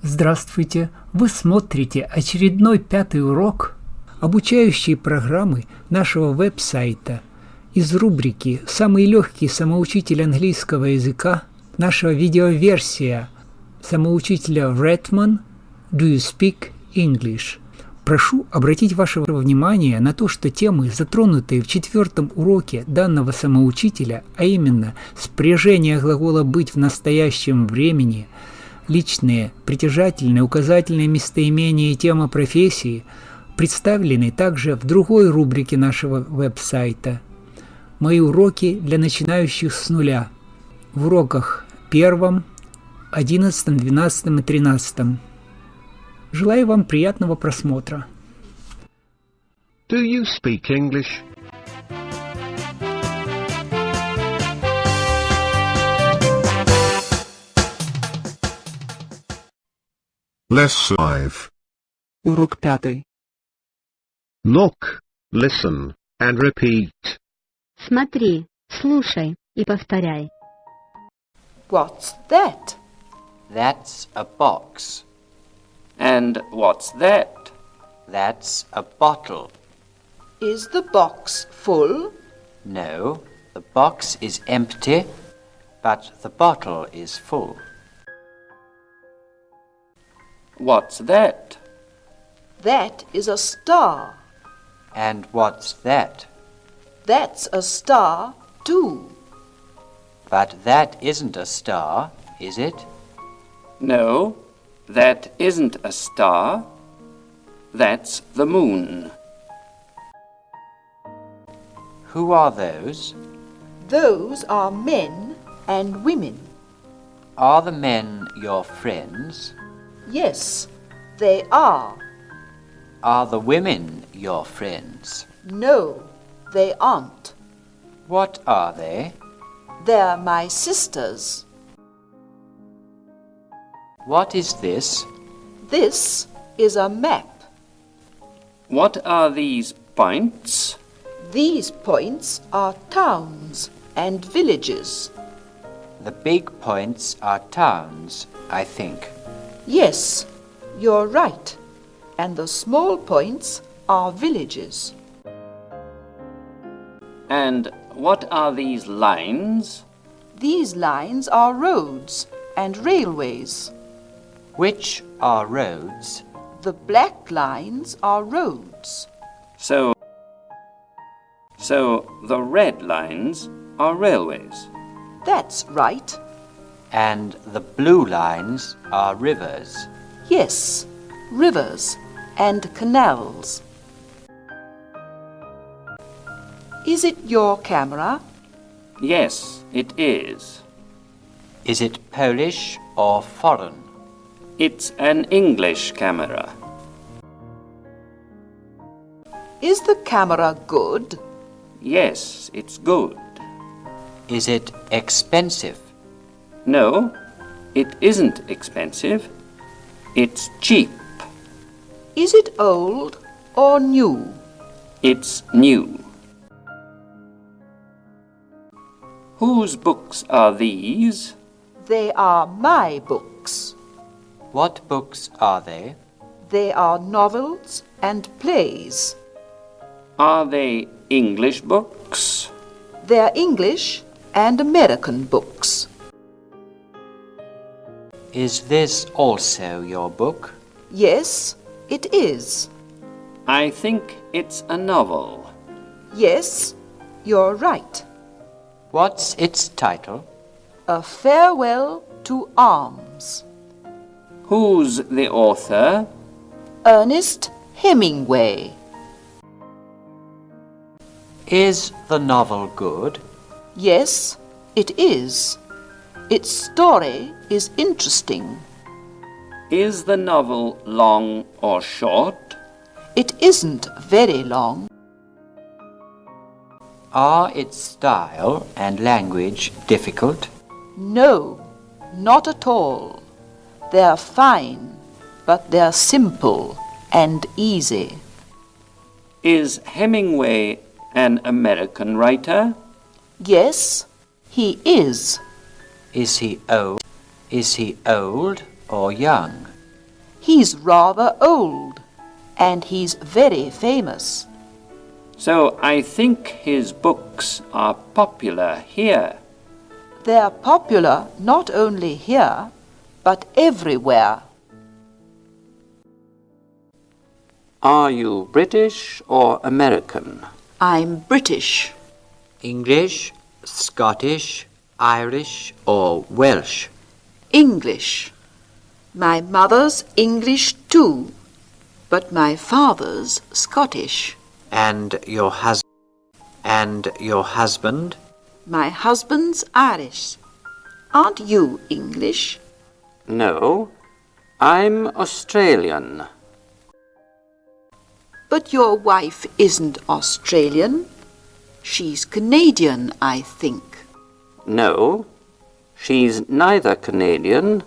Здравствуйте! Вы смотрите очередной 5-й урок обучающей программы нашего веб-сайта из рубрики «Самый легкий самоучитель английского языка», нашего видео версия самоучителя Retman Do you speak English? Прошу обратить ваше внимание на то, что темы, затронутые в 4-м уроке данного самоучителя, а именно спряжение глагола «быть» в настоящем времени, личные, притяжательные, указательные местоимения и тема профессии, представлены также в другой рубрике нашего веб-сайта «Мои уроки для начинающих с нуля» в уроках 1, 11, 12 и 13. Желаю вам приятного просмотра. Do you speak English? Lesson 5. Урок 5. Look, listen, and repeat. Смотри, слушай и повторяй. What's that? That's a box. And what's that? That's a bottle. Is the box full? No, the box is empty, but the bottle is full. What's that? That is a star. And what's that? That's a star too. But that isn't a star, is it? No, that isn't a star. That's the moon. Who are those? Those are men and women. Are the men your friends? Yes, they are. Are the women your friends? No, they aren't. What are they? They're my sisters. What is this? This is a map. What are these points? These points are towns and villages. The big points are towns, I think. Yes, you're right. And the small points are villages. And what are these lines? These lines are roads and railways. Which are roads? The black lines are roads. So the red lines are railways. That's right. And the blue lines are rivers. Yes, rivers and canals. Is it your camera? Yes, it is. Is it Polish or foreign? It's an English camera. Is the camera good? Yes, it's good. Is it expensive? No, it isn't expensive. It's cheap. Is it old or new? It's new. Whose books are these? They are my books. What books are they? They are novels and plays. Are they English books? They're English and American books. Is this also your book? Yes, it is. I think it's a novel. Yes, you're right. What's its title? A Farewell to Arms. Who's the author? Ernest Hemingway. Is the novel good? Yes, it is. Its story is interesting. Is the novel long or short? It isn't very long. Are its style and language difficult? No, not at all. They're fine, but they're simple and easy. Is Hemingway an American writer? Yes, he is. Is he old or young? He's rather old, and he's very famous. So I think his books are popular here. They're popular not only here, but everywhere. Are you British or American? I'm British. English, Scottish, Irish, or Welsh? English. My mother's English too, but my father's Scottish. And your husband? My husband's Irish. Aren't you English? No, I'm Australian. But your wife isn't Australian. She's Canadian, I think. No, she's neither Canadian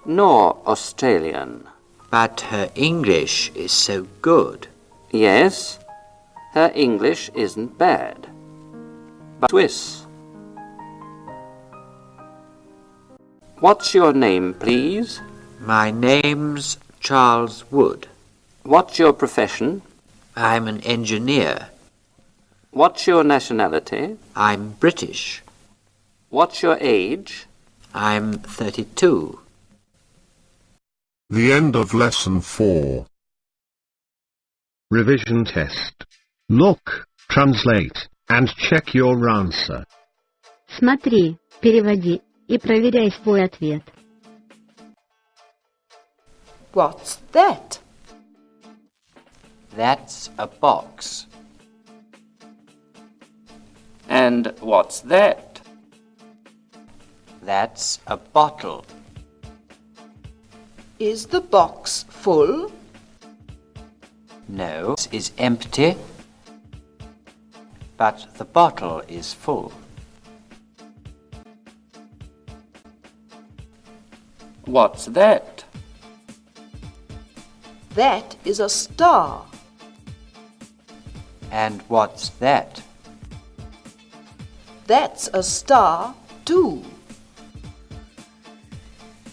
nor Australian. But her English is so good. Yes, her English isn't bad, but Swiss. What's your name, please? My name's Charles Wood. What's your profession? I'm an engineer. What's your nationality? I'm British. What's your age? I'm 32. The end of lesson 4. Revision test. Look, translate, and check your answer. Смотри, переводи и проверяй свой ответ. What's that? That's a box. And what's that? That's a bottle. Is the box full? No, it is empty, but the bottle is full. What's that? That is a star. And what's that? That's a star too.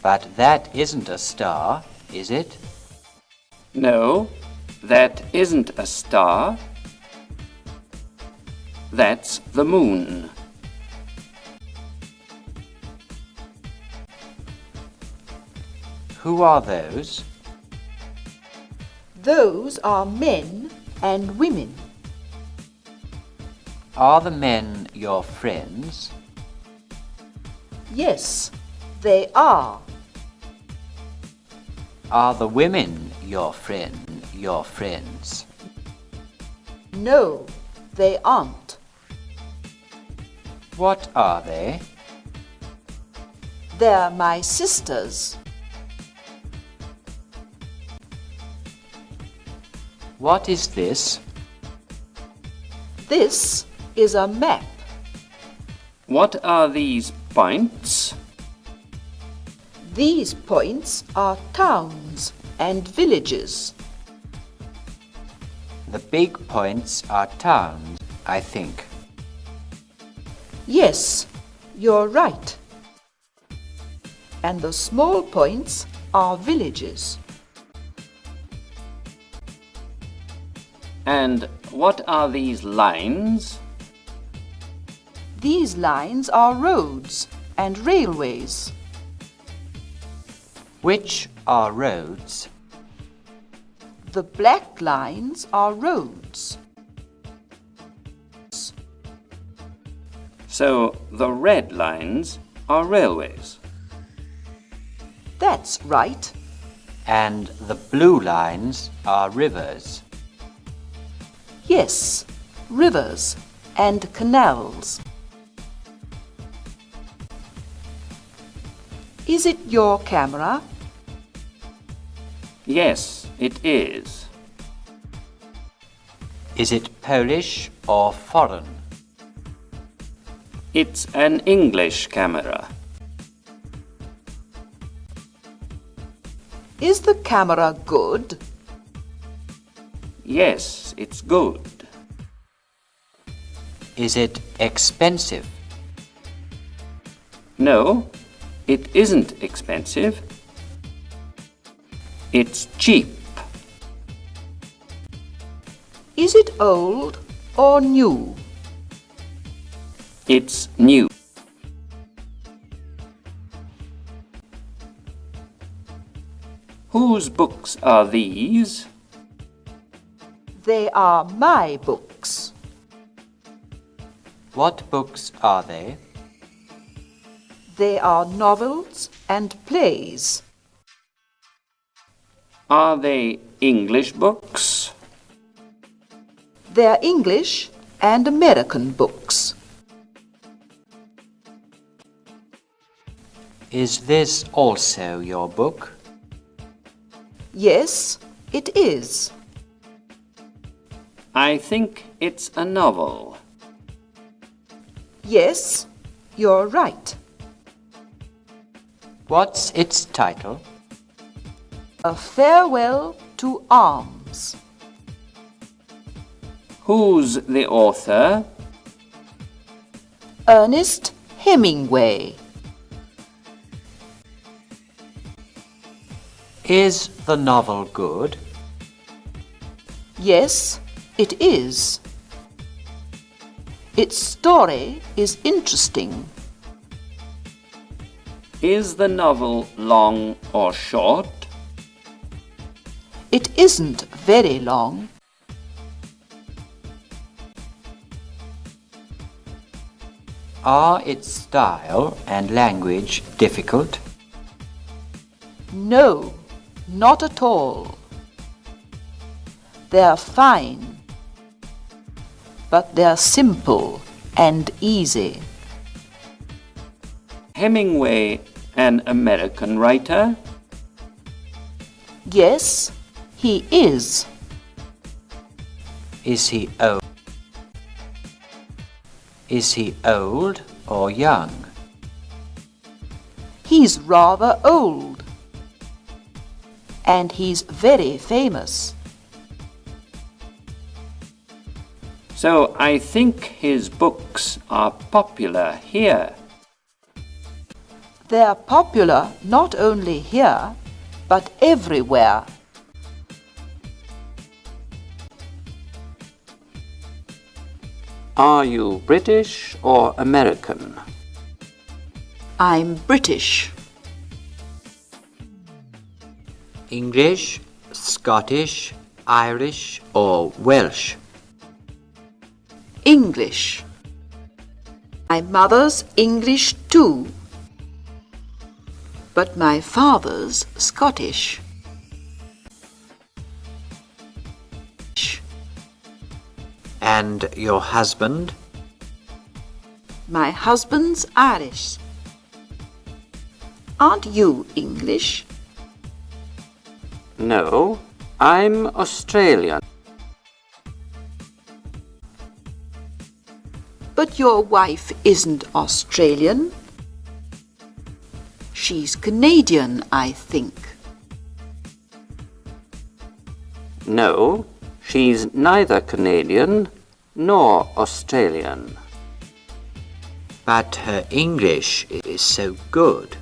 But that isn't a star, is it? No, that isn't a star. That's the moon. Who are those? Those are men and women. Are the men your friends? Yes, they are. Are the women your friends? No, they aren't. What are they? They're my sisters. What is this? This is a map. What are these points? These points are towns and villages. The big points are towns, I think. Yes, you're right. And the small points are villages. And what are these lines? These lines are roads and railways. Which are roads? The black lines are roads. So the red lines are railways. That's right. And the blue lines are rivers. Yes, rivers and canals. Is it your camera? Yes, it is. Is it Polish or foreign? It's an English camera. Is the camera good? Yes, it's good. Is it expensive? No, it isn't expensive. It's cheap. Is it old or new? It's new. Whose books are these? They are my books. What books are they? They are novels and plays. Are they English books? They're English and American books. Is this also your book? Yes, it is. I think it's a novel. Yes, you're right. What's its title? A Farewell to Arms. Who's the author? Ernest Hemingway. Is the novel good? Yes, it is. Its story is interesting. Is the novel long or short? It isn't very long. Are its style and language difficult? No, not at all. They're fine, but they're simple and easy. Hemingway an American writer? Yes, he is. Is he old? Is he old or young? He's rather old. And he's very famous. So I think his books are popular here. They're popular not only here, but everywhere. Are you British or American? I'm British. English, Scottish, Irish or Welsh? English. My mother's English too, but my father's Scottish. And your husband? My husband's Irish. Aren't you English? No, I'm Australian. But your wife isn't Australian. She's Canadian, I think. No, she's neither Canadian nor Australian. But her English is so good.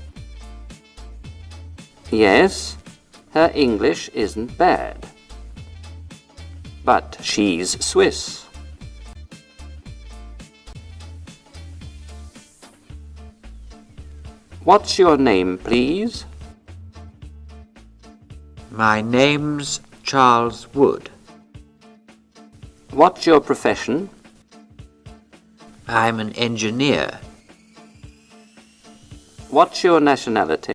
Yes, her English isn't bad. But she's Swiss. What's your name, please? My name's Charles Wood. What's your profession? I'm an engineer. What's your nationality?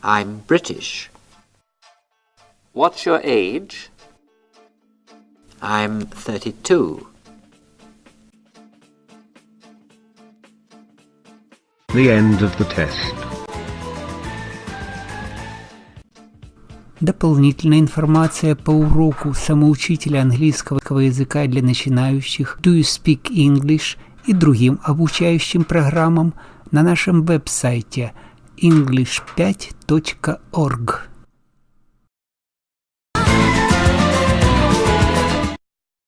I'm British. What's your age? I'm 32. The end of the test. Дополнительная информация по уроку самоучителя английского языка для начинающих Do You Speak English и другим обучающим программам на нашем веб-сайте english5.org.